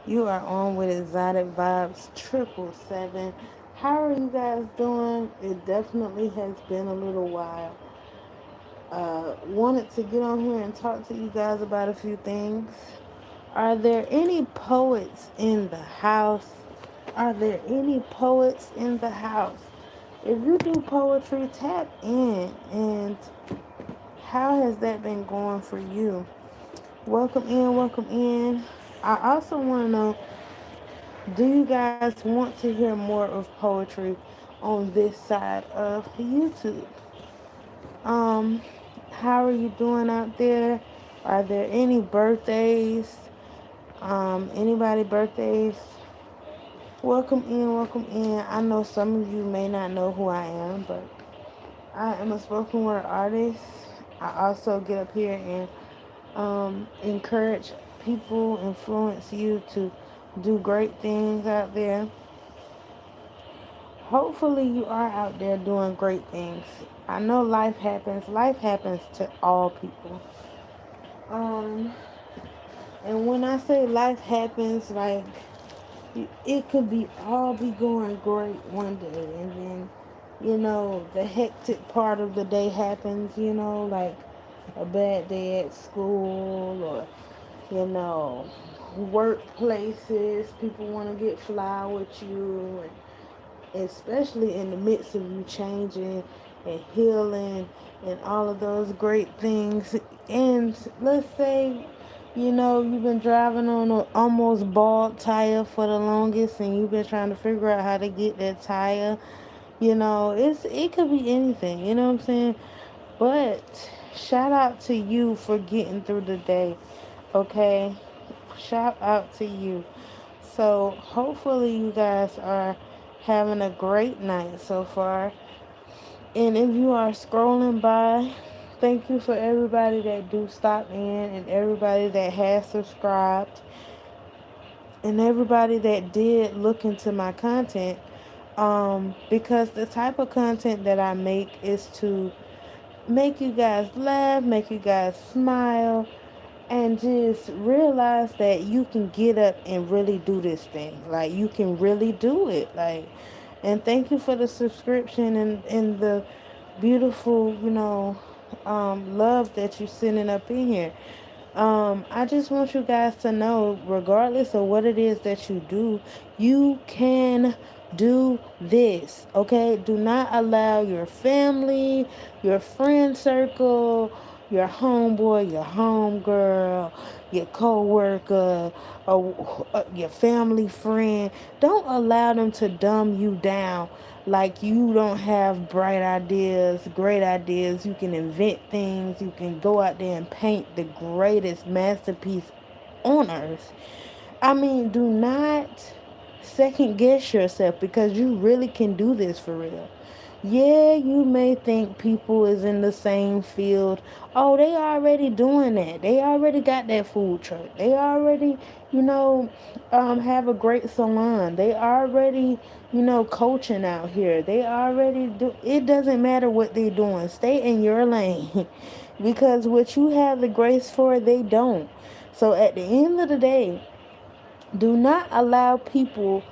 You are on with Exotic Vibes 777. How are you guys doing? It definitely has been a little while. Wanted to get on here and talk to you guys about a few things. Are there any poets in the house? Are there any poets in the house? If you do poetry, tap in. And how has that been going for you? Welcome in, welcome in. I also want to know, do you guys want to hear more of poetry on this side of YouTube? Um, how are you doing out there? Are there any birthdays? Anybody birthdays? Welcome in, welcome in. I know some of you may not know who I am, but I am a spoken word artist. I also get up here and encourage people, influence you to do great things out there. Hopefully, you are out there doing great things. I know life happens. Life happens to all people. Um, and when I say life happens, like it could be all be going great one day, and then the hectic part of the day happens. Like a bad day at school, or you know, workplaces. People want to get fly with you, and especially in the midst of you changing and healing and all of those great things. And let's say, you've been driving on an almost bald tire for the longest, and you've been trying to figure out how to get that tire. It could be anything. You know what I'm saying? But shout out to you for getting through the day. Okay, shout out to you. So hopefully you guys are having a great night so far. And if you are scrolling by, thank you for everybody that do stop in, and everybody that has subscribed, and everybody that did look into my content. Because the type of content that I make is to make you guys laugh, make you guys smile, and just realize that you can get up and really do this thing. Like, you can really do it. Like, and thank you for the subscription, and the beautiful, love that you're sending up in here. I just want you guys to know, regardless of what it is that you do, you can do this, okay? Do not allow your family, your friend circle, your homeboy, your homegirl, your coworker, or your family friend. Don't allow them to dumb you down like you don't have bright ideas, great ideas. You can invent things. You can go out there and paint the greatest masterpiece on earth. I mean, do not second guess yourself, because you really can do this for real. Yeah, you may think people is in the same field. Oh, they already doing that. They already got that food truck. They already, have a great salon. They already, coaching out here. They already do. It doesn't matter what they doing. Stay in your lane, because what you have the grace for, they don't. So at the end of the day, do not allow people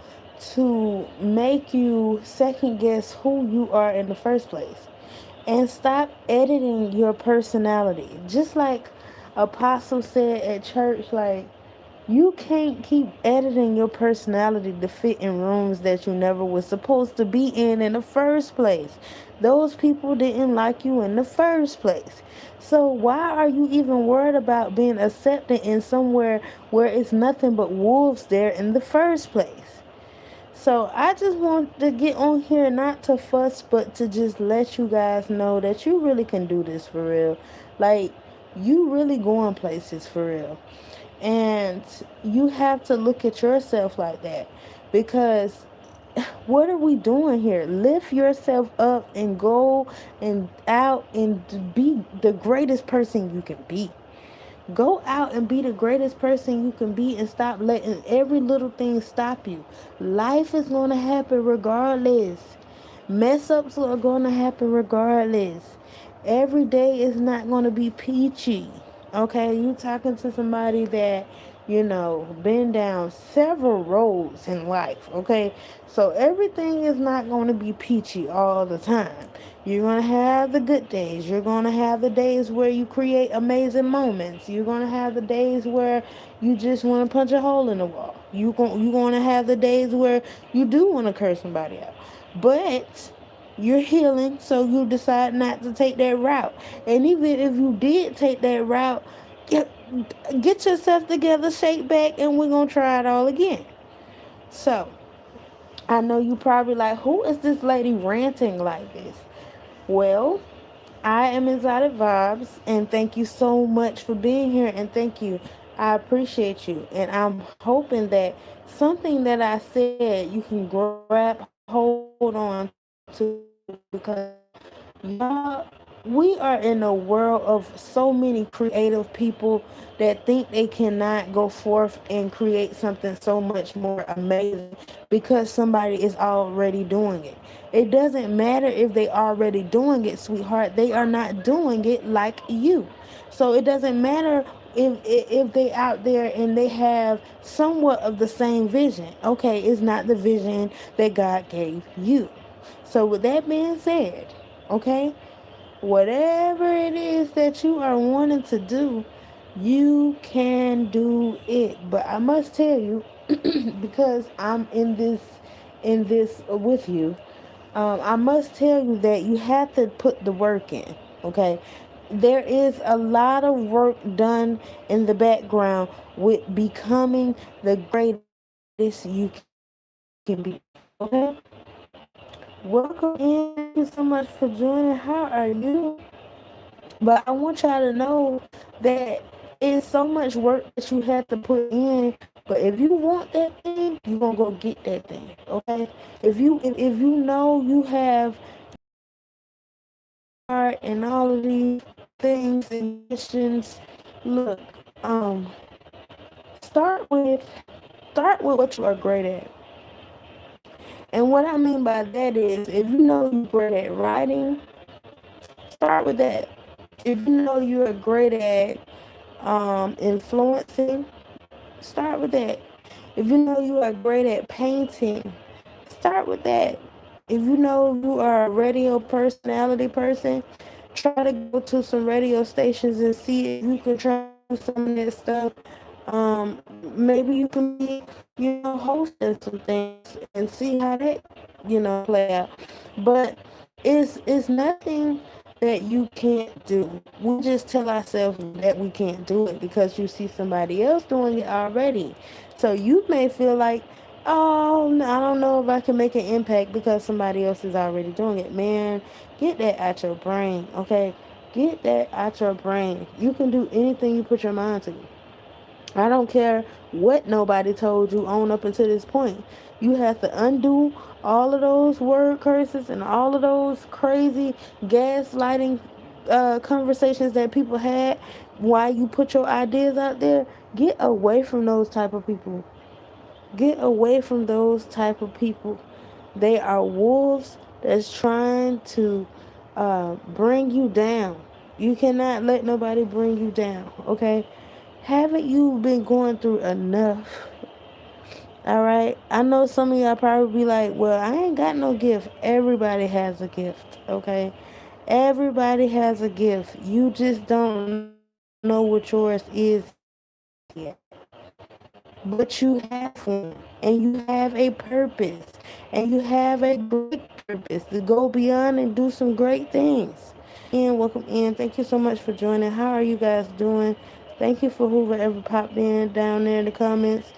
to make you second guess who you are in the first place. And stop editing your personality. Just like Apostle said at church, like, you can't keep editing your personality to fit in rooms that you never was supposed to be in the first place. Those people didn't like you in the first place. So why are you even worried about being accepted in somewhere where it's nothing but wolves there in the first place? So I just want to get on here not to fuss, but to just let you guys know that you really can do this for real. Like, you really going places for real. And you have to look at yourself like that, because what are we doing here? Lift yourself up and go and out and be the greatest person you can be. Go out and be the greatest person you can be, and stop letting every little thing stop you. Life is going to happen regardless. Mess ups are going to happen regardless. Every day is not going to be peachy. Okay, you talking to somebody that been down several roads in life, okay? So everything is not going to be peachy all the time. You're going to have the good days. You're going to have the days where you create amazing moments. You're going to have the days where you just want to punch a hole in the wall. You're going to have the days where you do want to curse somebody out. But you're healing, so you decide not to take that route. And even if you did take that route, get, get yourself together, shake back, and we're going to try it all again. So, I know you probably like, who is this lady ranting like this? Well, I am Exotic Vibes, and thank you so much for being here, and thank you. I appreciate you, and I'm hoping that something that I said you can grab hold on to, because y'all, we are in a world of so many creative people that think they cannot go forth and create something so much more amazing because somebody is already doing it. It doesn't matter if they already doing it, sweetheart. They are not doing it like you. So it doesn't matter if they out there and they have somewhat of the same vision. Okay, it's not the vision that God gave you. So with that being said, okay, whatever it is that you are wanting to do, you can do it. But I must tell you, because I'm in this with you, I must tell you that you have to put the work in. Okay, there is a lot of work done in the background with becoming the greatest you can be. Okay, welcome in. Thank you so much for joining. How are you? But I want y'all to know that it's so much work that you have to put in. But if you want that thing, you're gonna go get that thing. Okay? If you know you have art and all of these things and questions, look, um, start with start with what you are great at. And what I mean by that is if you know you're great at writing, start with that. If you know you're great at influencing, start with that. If you know you are great at painting, start with that. If you know you are a radio personality person, try to go to some radio stations and see if you can try to do some of that stuff. Maybe you can be, hosting some things and see how that, play out. But it's nothing that you can't do. We just tell ourselves that we can't do it because you see somebody else doing it already. So you may feel like, oh, no, I don't know if I can make an impact because somebody else is already doing it. Man, get that out your brain, okay? Get that out your brain. You can do anything you put your mind to. I don't care what nobody told you on up until this point. You have to undo all of those word curses and all of those crazy gaslighting conversations that people had while you put your ideas out there. Get away from those type of people. Get away from those type of people. They are wolves that's trying to bring you down. You cannot let nobody bring you down, okay? Haven't you been going through enough? All right. I know some of y'all probably be like, well, I ain't got no gift. Everybody has a gift, okay? Everybody has a gift. You just don't know what yours is yet. But you have one, and you have a purpose, and you have a great purpose to go beyond and do some great things. Welcome in. Thank you so much for joining. How are you guys doing? Thank you for whoever popped in down there in the comments.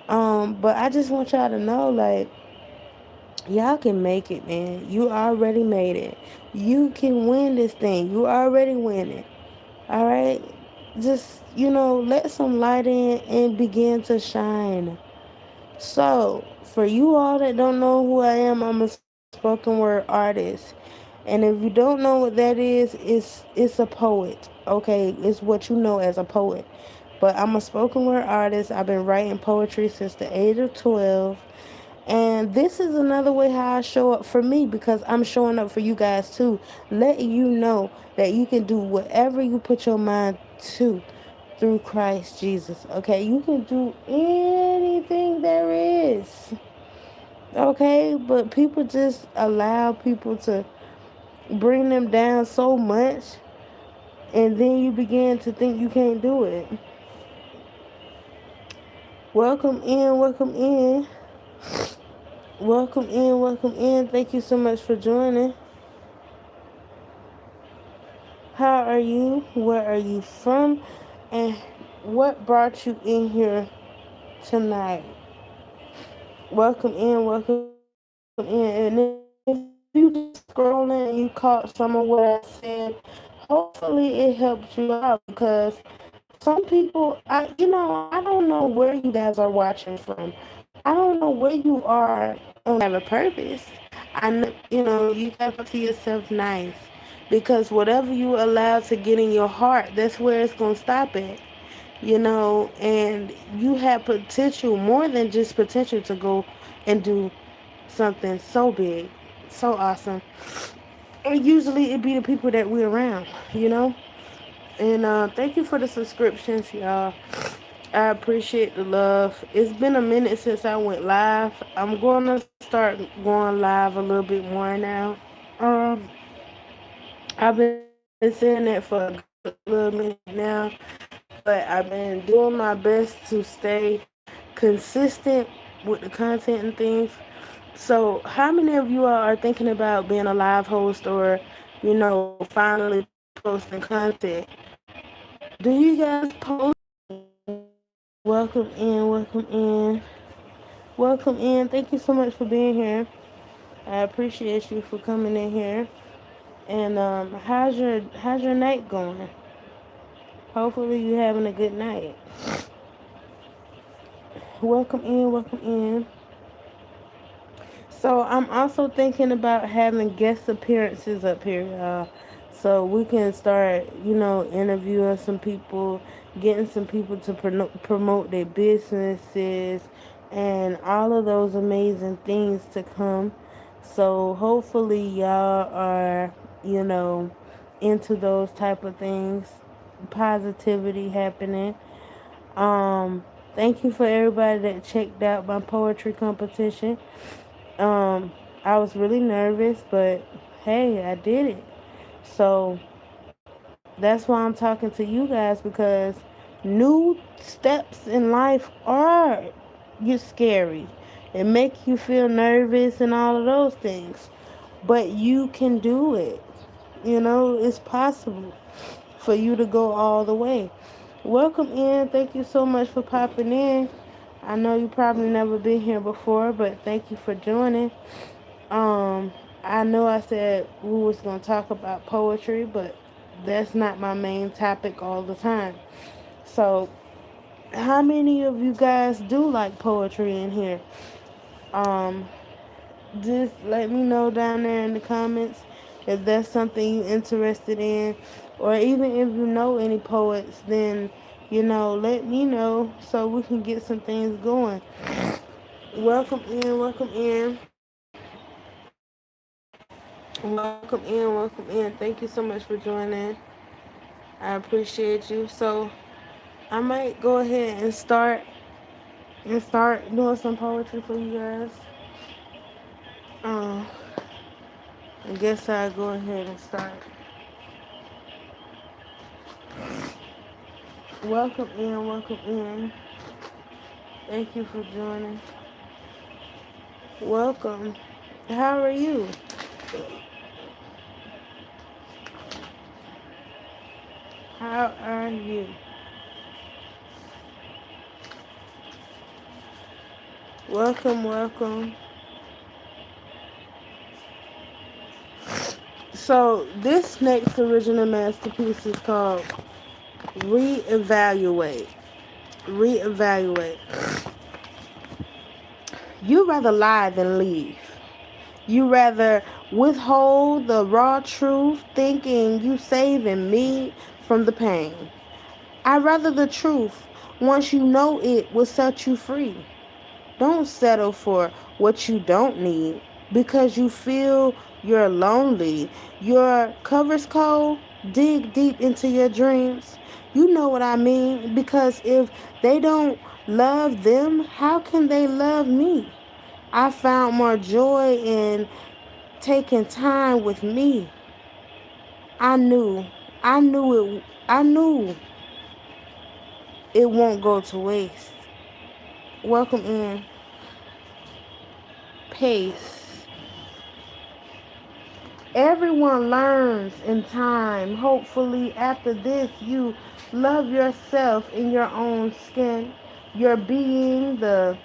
But I just want y'all to know, like, y'all can make it, man. You already made it. You can win this thing. You already win it. All right? Just, let some light in and begin to shine. So, for you all that don't know who I am, I'm a spoken word artist. And if you don't know what that is, it's a poet. Okay, it's what you know as a poet. But I'm a spoken word artist. I've been writing poetry since the age of 12. And this is another way how I show up for me because I'm showing up for you guys too. Letting you know that you can do whatever you put your mind to. through Christ Jesus. Okay, you can do anything there is. Okay, but people just allow people to bring them down so much, and then you begin to think you can't do it. Welcome in, welcome in, welcome in, welcome in. Thank you so much for joining. How are you? Where are you from? And what brought you in here tonight? Welcome in, welcome in. And if you just scrolling and you caught some of what I said, hopefully it helped you out because some people, I don't know where you guys are watching from. I don't know where you are have a purpose. I know, you gotta talk to yourself nice because whatever you allow to get in your heart, that's where it's gonna stop at. And you have potential, more than just potential, to go and do something so big, so awesome. And usually it be the people that we're around. And thank you for the subscriptions, y'all. I appreciate the love. It's been a minute since I went live. I'm going to start going live a little bit more now. Um, I've been saying that for a good little minute now, but I've been doing my best to stay consistent with the content and things. So, how many of you all are thinking about being a live host or, finally posting content? Do you guys post? Welcome in, welcome in, welcome in. Thank you so much for being here. I appreciate you for coming in here. And how's your night going? Hopefully you having a good night. Welcome in, welcome in. So I'm also thinking about having guest appearances up here, y'all. So we can start, interviewing some people, getting some people to promote their businesses, and all of those amazing things to come. So hopefully y'all are, you know, into those type of things. Positivity happening. Thank you for everybody that checked out my poetry competition. Um, I was really nervous, but hey, I did it. So that's why I'm talking to you guys, because new steps in life are get scary. It make you feel nervous and all of those things. But you can do it. It's possible for you to go all the way. Welcome in. Thank you so much for popping in. I know you probably never been here before, but thank you for joining. Um, I know I said we was gonna talk about poetry, but that's not my main topic all the time. So, how many of you guys do like poetry in here? Um, just let me know down there in the comments if that's something you're interested in, or even if you know any poets, then let me know so we can get some things going. Welcome in, welcome in. Welcome in, welcome in. Thank you so much for joining. I appreciate you. So I might go ahead and start doing some poetry for you guys. Um, I guess I'll go ahead and start. Welcome in, welcome in. Thank you for joining. Welcome. How are you? How are you? Welcome, welcome. So this next original masterpiece is called Reevaluate. Reevaluate. You rather lie than leave. You rather withhold the raw truth, thinking you saving me from the pain. I rather the truth, once you know it, will set you free. Don't settle for what you don't need because you feel you're lonely. Your cover's cold. dig deep into your dreams. You know what I mean? Because if they don't love them, how can they love me? I found more joy in taking time with me. I knew, I knew it won't go to waste. Welcome in. Pace. Everyone learns in time. Hopefully, after this, you love yourself in your own skin. Your being, the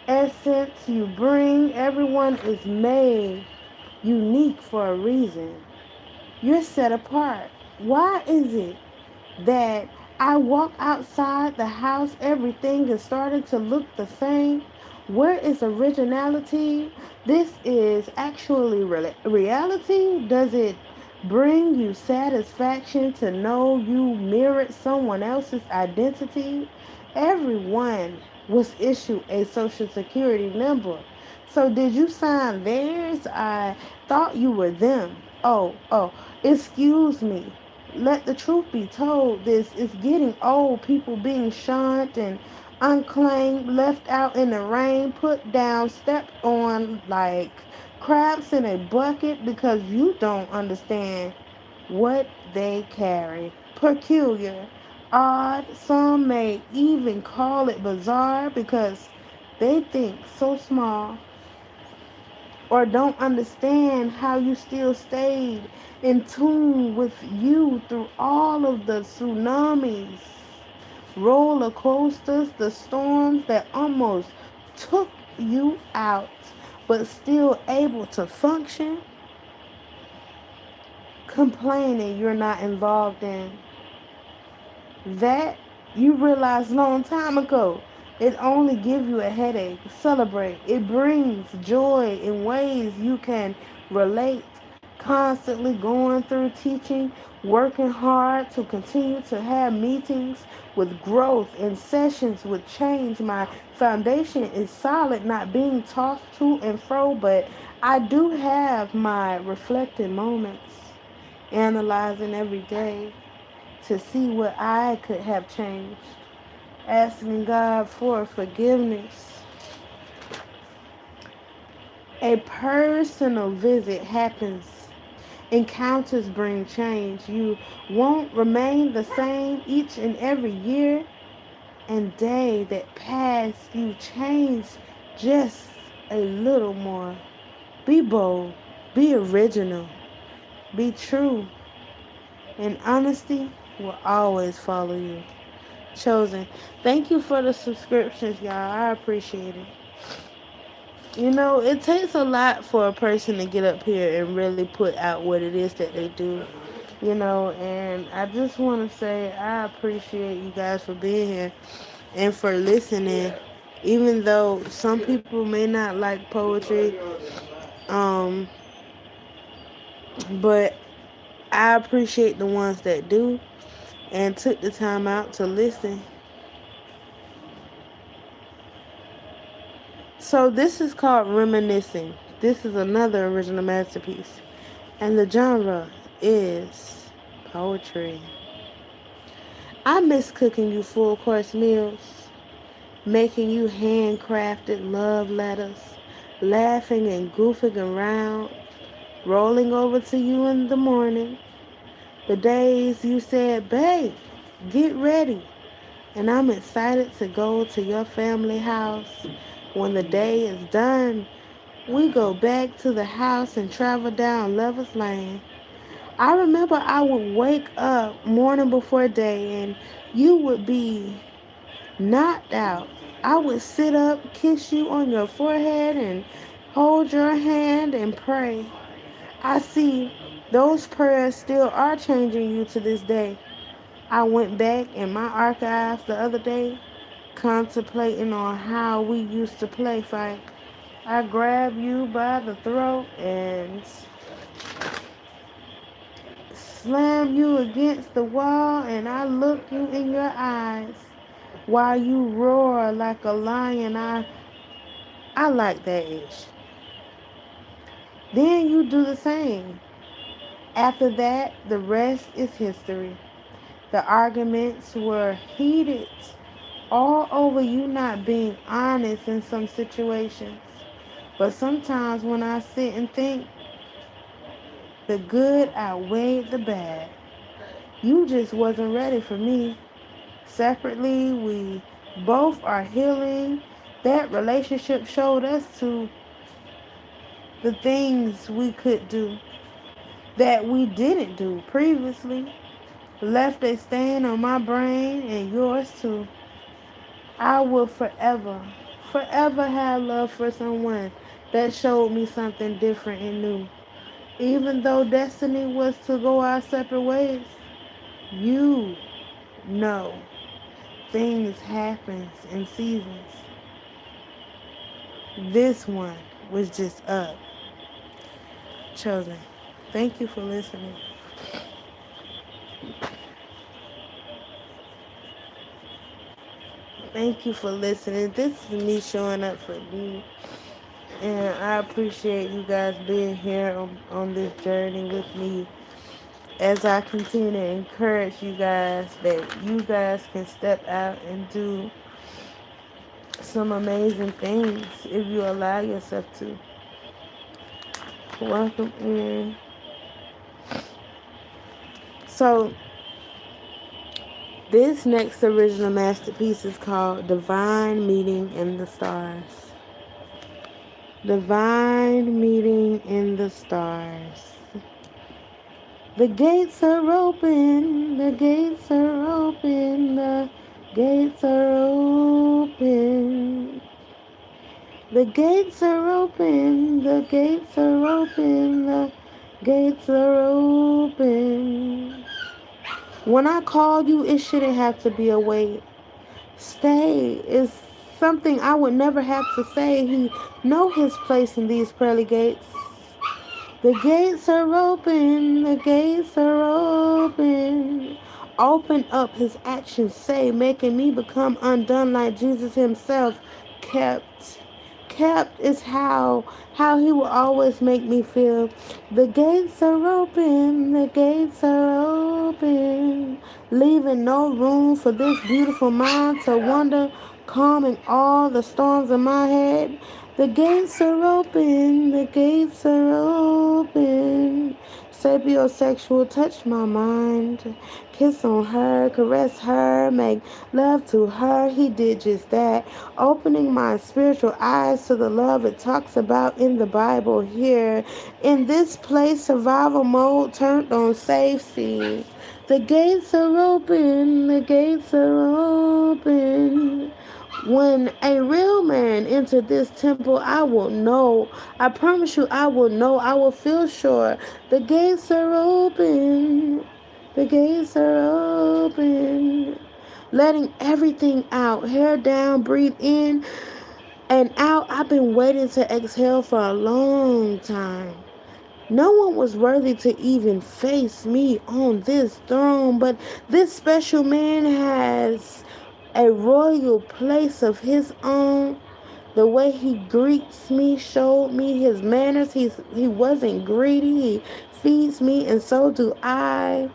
essence you bring. Everyone is made unique for a reason. You're set apart. Why is it that I walk outside the house, everything is starting to look the same? Where is originality? This is actually reality. Does it bring you satisfaction to know you mirrored someone else's identity? Everyone was issued a social security number. So did you sign theirs? I thought you were them. Oh, excuse me. Let the truth be told, this is getting old. People being shunned and unclaimed, left out in the rain, put down, stepped on like crabs in a bucket because you don't understand what they carry. Peculiar, odd, some may even call it bizarre because they think so small or don't understand how you still stayed in tune with you through all of the tsunamis, roller coasters, the storms that almost took you out, but still able to function, complaining you're not involved in. That you realized long time ago. It only gives you a headache. Celebrate. It brings joy in ways you can relate. Constantly going through teaching, working hard to continue to have meetings with growth and sessions with change. My foundation is solid, not being tossed to and fro, but I do have my reflecting moments, analyzing every day to see what I could have changed, asking God for forgiveness. A personal visit happens. Encounters bring change. You won't remain the same each and every year and day that pass. You change just a little more. Be bold. Be original. Be true. And honesty will always follow you. Chosen. Thank you for the subscriptions, y'all. I appreciate it. You know, it takes a lot for a person to get up here and really put out what it is that they do. You know, and I just want to say I appreciate you guys for being here and for listening. Even though some people may not like poetry, um, but I appreciate the ones that do and took the time out to listen. So this is called Reminiscing. This is another original masterpiece. And the genre is poetry. I miss cooking you full course meals, making you handcrafted love letters, laughing and goofing around, rolling over to you in the morning. The days you said, babe, get ready. And I'm excited to go to your family house. When the day is done, we go back to the house and travel down Lover's Lane. I remember I would wake up morning before day and you would be knocked out. I would sit up, kiss you on your forehead and hold your hand and pray. I see those prayers still are changing you to this day. I went back in my archives the other day contemplating on how we used to play fight. I grab you by the throat and slam you against the wall, and I look you in your eyes while you roar like a lion. I like that ish. Then you do the same. After that, the rest is history. The arguments were heated all over you not being honest in some situations. But sometimes when I sit and think, the good outweighed the bad. You just wasn't ready for me. Separately, we both are healing. That relationship showed us to the things we could do that we didn't do previously. Left a stain on my brain and yours too. I will forever, forever have love for someone that showed me something different and new. Even though destiny was to go our separate ways, you know things happen in seasons. This one was just up. Chosen. Thank you for listening. Thank you for listening. This is me showing up for me. And I appreciate you guys being here on this journey with me as I continue to encourage you guys that you guys can step out and do some amazing things if you allow yourself to. Welcome in. So, this next original masterpiece is called Divine Meeting in the Stars. Divine Meeting in the Stars. The gates are open, the gates are open, the gates are open. The gates are open, the gates are open, the gates are open. When I call you, it shouldn't have to be a wait. Stay is something I would never have to say. He know his place in these pearly gates. The gates are open, the gates are open. Open up, his actions say, making me become undone like Jesus himself. Kept. Kept is how he will always make me feel. The gates are open, the gates are open. Leaving no room for this beautiful mind to wander, calming all the storms in my head. The gates are open, the gates are open. Sapiosexual, touch my mind. Kiss on her, caress her, make love to her. He did just that. Opening my spiritual eyes to the love it talks about in the Bible here. In this place, survival mode turned on safety. The gates are open, the gates are open. When a real man entered this temple, I will know. I promise you, I will know. I will feel sure. The gates are open. The gates are open. Letting everything out. Hair down, breathe in and out. I've been waiting to exhale for a long time. No one was worthy to even face me on this throne, but this special man has a royal place of his own. The way he greets me showed me his manners. He wasn't greedy. He feeds me, and so do I.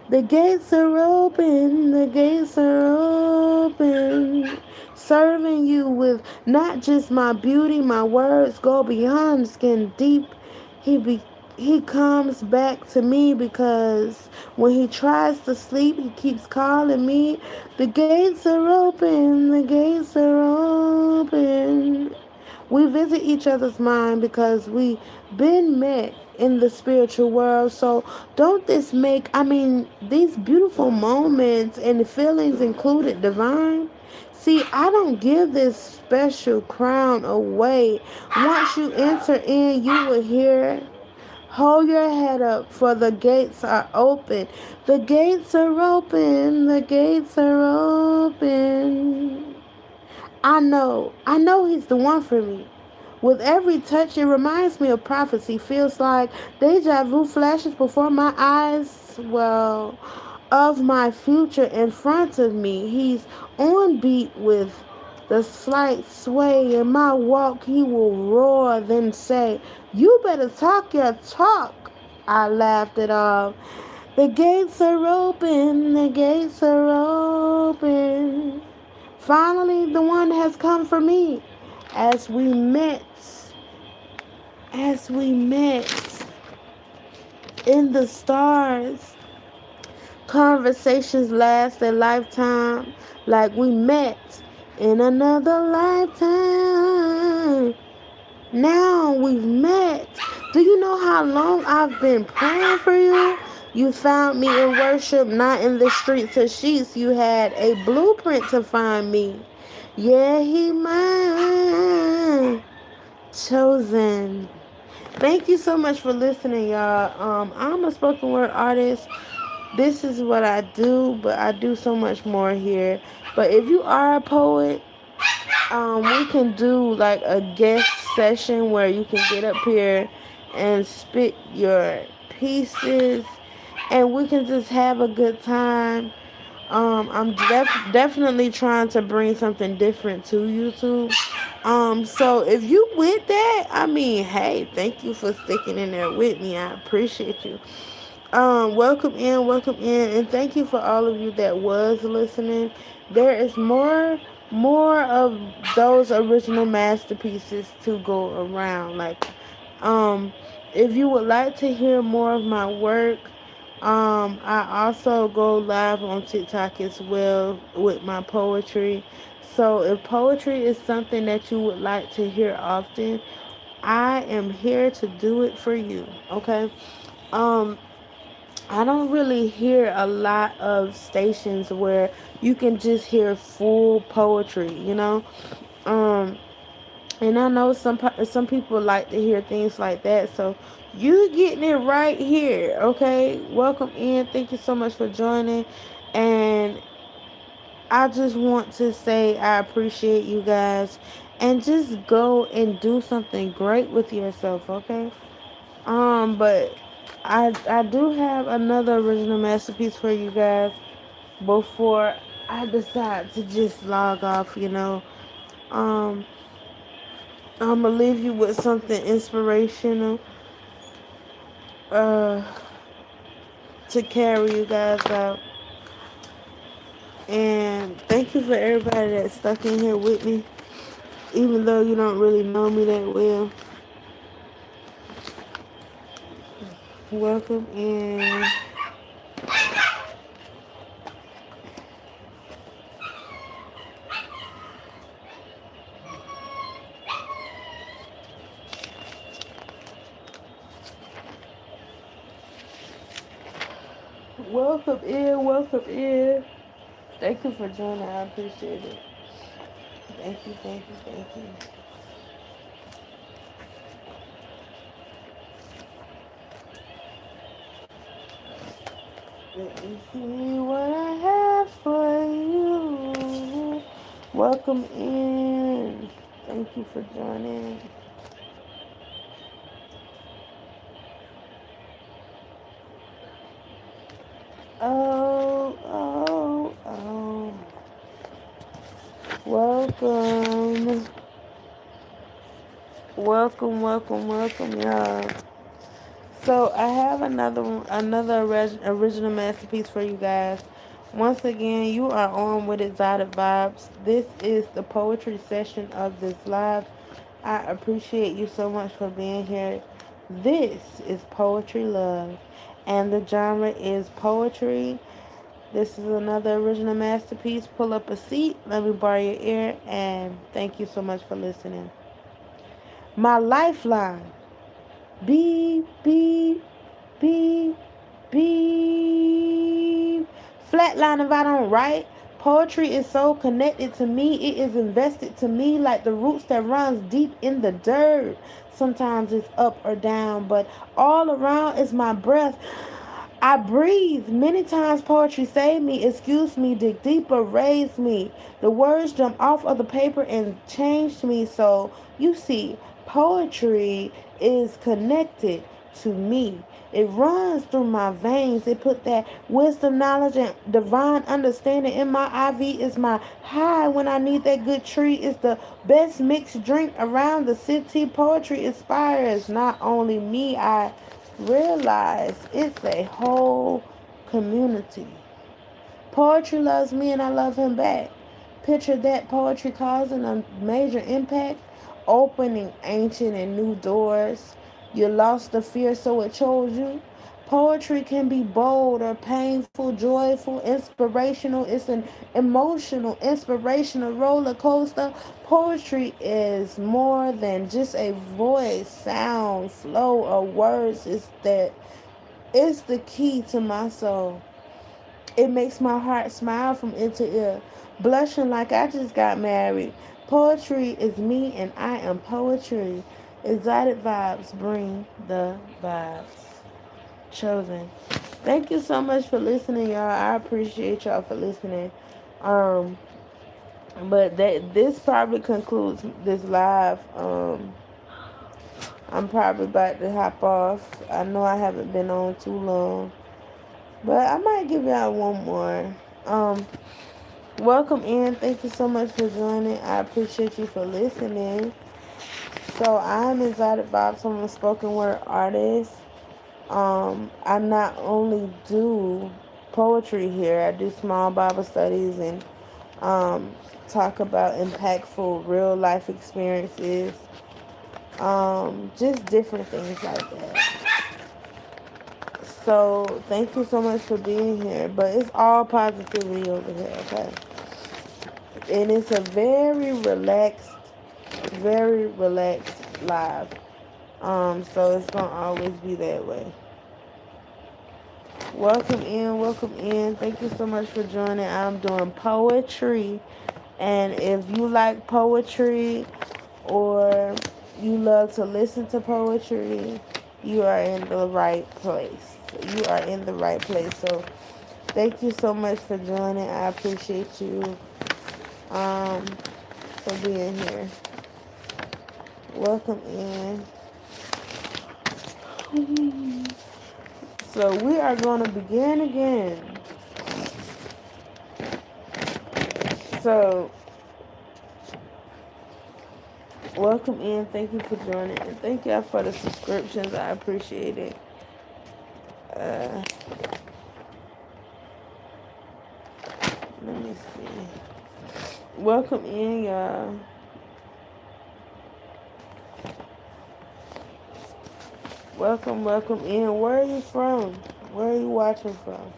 The gates are open. The gates are open. Serving you with not just my beauty, my words go beyond skin deep. He comes back to me because when he tries to sleep, he keeps calling me. The gates are open. The gates are open. We visit each other's mind because we been met in the spiritual world. So don't this make, these beautiful moments and the feelings included divine? See, I don't give this special crown away. Once you enter in, you will hear. Hold your head up, for the gates are open. The gates are open. The gates are open. I know he's the one for me. With every touch, it reminds me of prophecy. Feels like deja vu flashes before my eyes. Well, of my future in front of me. He's on beat with the slight sway. In my walk, he will roar, then say, "You better talk your talk." I laughed it off. The gates are open, the gates are open. Finally, the one has come for me. As we met, as we met in the stars, conversations last a lifetime, like we met in another lifetime. Now we've met. Do you know how long I've been praying for you? You found me in worship, not in the streets of sheets. You had a blueprint to find me. Yeah, he mine. Chosen. Thank you so much for listening, y'all. I'm a spoken word artist. This is what I do, but I do so much more here. But if you are a poet, we can do like a guest session where you can get up here and spit your pieces, and we can just have a good time. I'm definitely trying to bring something different to YouTube. So if you with that, I mean, hey, thank you for sticking in there with me. I appreciate you. Welcome in, and thank you for all of you that was listening. There is more of those original masterpieces to go around. Like, um, if you would like to hear more of my work, I also go live on TikTok as well with my poetry. So if poetry is something that you would like to hear often, I am here to do it for you. Okay. Um, I don't really hear a lot of stations where you can just hear full poetry, you know. Um, and I know some people like to hear things like that. So you getting it right here, okay? Welcome in. Thank you so much for joining. And I just want to say I appreciate you guys. And just go and do something great with yourself, okay? But I do have another original masterpiece for you guys before I decide to just log off, you know. Um, I'm gonna leave you with something inspirational uh to carry you guys out. And thank you for everybody that stuck in here with me, even though you don't really know me that well. Welcome in. Welcome in, welcome in. Thank you for joining. I appreciate it. Thank you, thank you, thank you. Let me see what I have for you. Welcome in. Thank you for joining. Oh, oh, oh. Welcome. Welcome, y'all. So I have another original masterpiece for you guys. Once again, you are on with Exotic Vibes. This is the poetry session of this live. I appreciate you so much for being here. This is Poetry Love, and the genre is poetry. This is another original masterpiece. Pull up a seat, let me borrow your ear, and thank you so much for listening. My lifeline. Beep, beep, beep, beep. Flatline if I don't write. Poetry is so connected to me. It is invested to me like the roots that runs deep in the dirt. Sometimes it's up or down, but all around is my breath. I breathe. Many times poetry saved me, excuse me, dig deeper, raised me. The words jump off of the paper and changed me. So, you see, poetry is connected to me. It runs through my veins. It put that wisdom, knowledge, and divine understanding in my IV. Is my high when I need that good treat. It's the best mixed drink around the city. Poetry inspires not only me, I realize it's a whole community. Poetry loves me and I love him back. Picture that, poetry causing a major impact, opening ancient and new doors. You lost the fear, so it chose you. Poetry can be bold or painful, joyful, inspirational. It's an emotional, inspirational roller coaster. Poetry is more than just a voice, sound, flow, or words. It's the key to my soul. It makes my heart smile from ear to ear, blushing like I just got married. Poetry is me and I am poetry. Exotic vibes bring the vibes. Chosen. Thank you so much for listening, y'all. I appreciate y'all for listening. Um, but this probably concludes this live. I'm probably about to hop off. I know I haven't been on too long. But I might give y'all one more. Welcome in. Thank you so much for joining. I appreciate you for listening. So I'm Exotic Bob. I'm a spoken word artist. I not only do poetry here, I do small Bible studies and talk about impactful real life experiences. Just different things like that. So thank you so much for being here. But it's all positivity over here, okay? And it's a very relaxed live. So it's gonna always be that way. Welcome in, welcome in. Thank you so much for joining. I'm doing poetry. And if you like poetry or you love to listen to poetry, you are in the right place. You are in the right place. So thank you so much for joining. I appreciate you for being here. Welcome in. So we are going to begin again. So welcome in. Thank you for joining. And thank you for the subscriptions. I appreciate it. Let me see. Welcome in, y'all. Welcome in. Where are you from? Where are you watching from?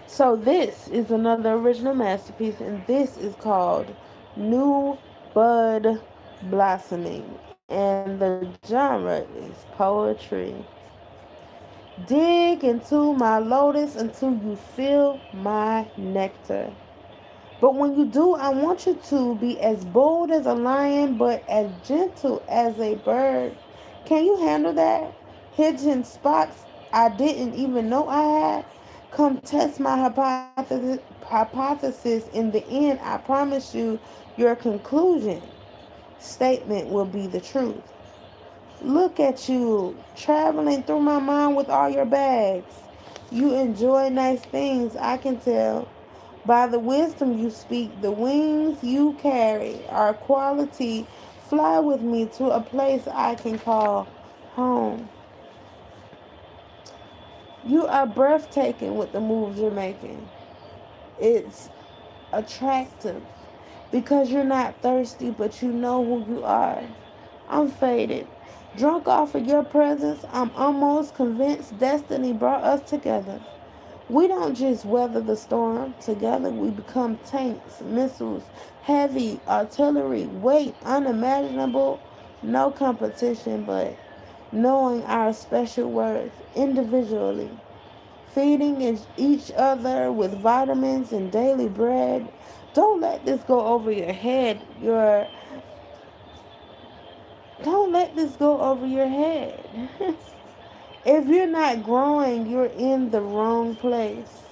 So this is another original masterpiece, and this is called New Bud Blossoming, and the genre is poetry. Dig into my lotus until you feel my nectar. But when you do, I want you to be as bold as a lion, but as gentle as a bird. Can you handle that? Hidden spots I didn't even know I had. Come test my hypothesis. In the end, I promise you, your conclusion statement will be the truth. Look at you, traveling through my mind with all your bags. You enjoy nice things, I can tell. By the wisdom you speak, the wings you carry are quality. Fly with me to a place I can call home. You are breathtaking with the moves you're making. It's attractive because you're not thirsty, but you know who you are. I'm faded. Drunk off of your presence, I'm almost convinced destiny brought us together. We don't just weather the storm. Together we become tanks, missiles, heavy artillery, weight unimaginable. No competition, but knowing our special worth individually. Feeding each other with vitamins and daily bread. Don't let this go over your head. Don't let this go over your head. If you're not growing, you're in the wrong place.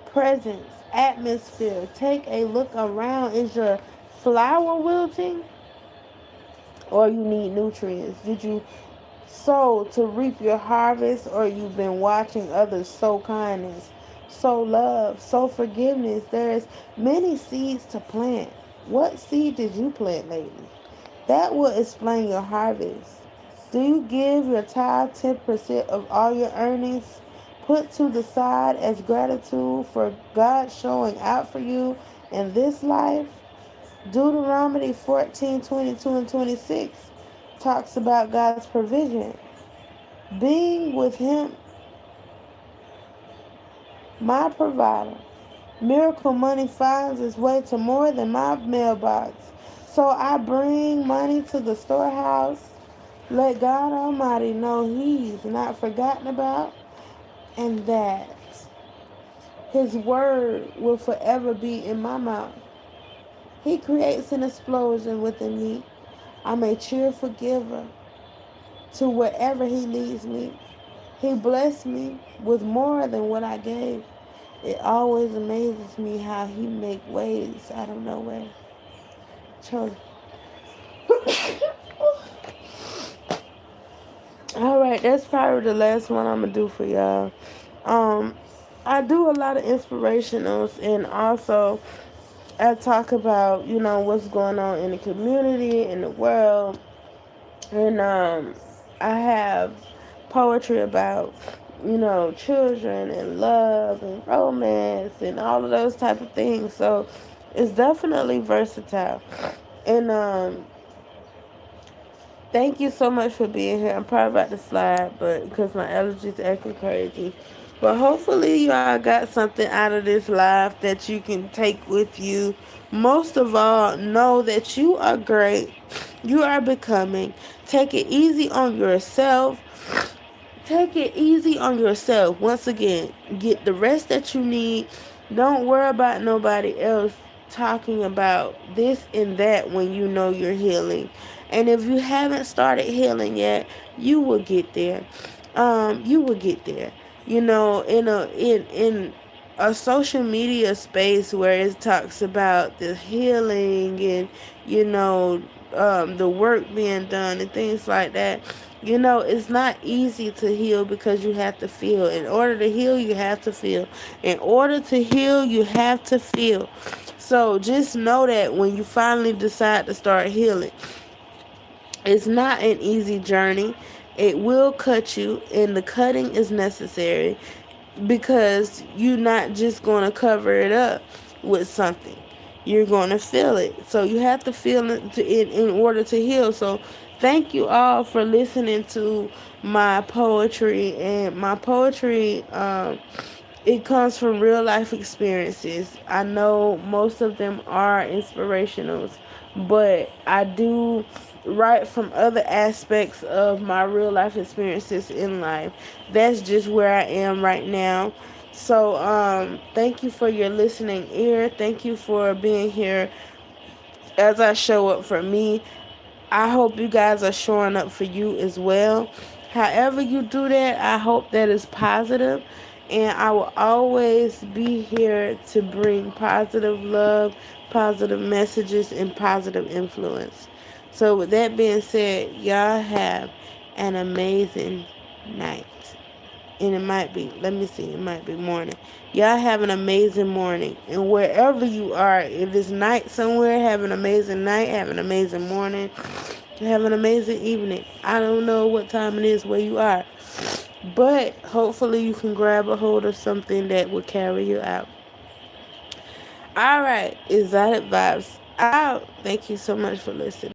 Presence, atmosphere. Take a look around. Is your flower wilting? Or you need nutrients? Did you sow to reap your harvest? Or you've been watching others sow kindness, sow love, sow forgiveness? There's many seeds to plant. What seed did you plant lately? That will explain your harvest. Do you give your tithe 10% of all your earnings put to the side as gratitude for God showing out for you in this life? Deuteronomy 14:22 and 26 talks about God's provision. Being with Him, my provider. Miracle money finds its way to more than my mailbox. So I bring money to the storehouse. Let God Almighty know He's not forgotten about and that His word will forever be in my mouth. He creates an explosion within me. I'm a cheerful giver to wherever He leads me. He blessed me with more than what I gave. It always amazes me how He make ways out of no way. So, all right, that's probably the last one I'm gonna do for y'all. Um, I do a lot of inspirationals, and also I talk about what's going on in the community, in the world, and I have poetry about children and love and romance and all of those type of things. So it's definitely versatile. And thank you so much for being here. I'm probably about to slide, but because my allergies acting crazy. But hopefully y'all got something out of this live that you can take with you. Most of all, know that you are great. You are becoming. Take it easy on yourself. Take it easy on yourself. Once again, get the rest that you need. Don't worry about nobody else talking about this and that when you know you're healing. And if you haven't started healing yet, you will get there. You will get there. In a social media space where it talks about the healing and the work being done and things like that. It's not easy to heal because you have to feel. In order to heal, you have to feel. In order to heal, you have to feel. So just know that when you finally decide to start healing, it's not an easy journey. It will cut you, and the cutting is necessary because you're not just going to cover it up with something. You're going to feel it. So you have to feel it in order to heal. So thank you all for listening to my poetry. And my poetry, it comes from real life experiences. I know most of them are inspirationals, but I do write from other aspects of my real life experiences in life. That's just where I am right now. So thank you for your listening ear. Thank you for being here as I show up for me. I hope you guys are showing up for you as well. However you do that, I hope that is positive. And I will always be here to bring positive love, positive messages, and positive influence. So with that being said, y'all have an amazing night. And it might be, let me see, it might be morning. Y'all have an amazing morning. And wherever you are, if it's night somewhere, have an amazing night, have an amazing morning, have an amazing evening. I don't know what time it is where you are. But hopefully you can grab a hold of something that will carry you out. Alright, Exotic Vibes out. Thank you so much for listening.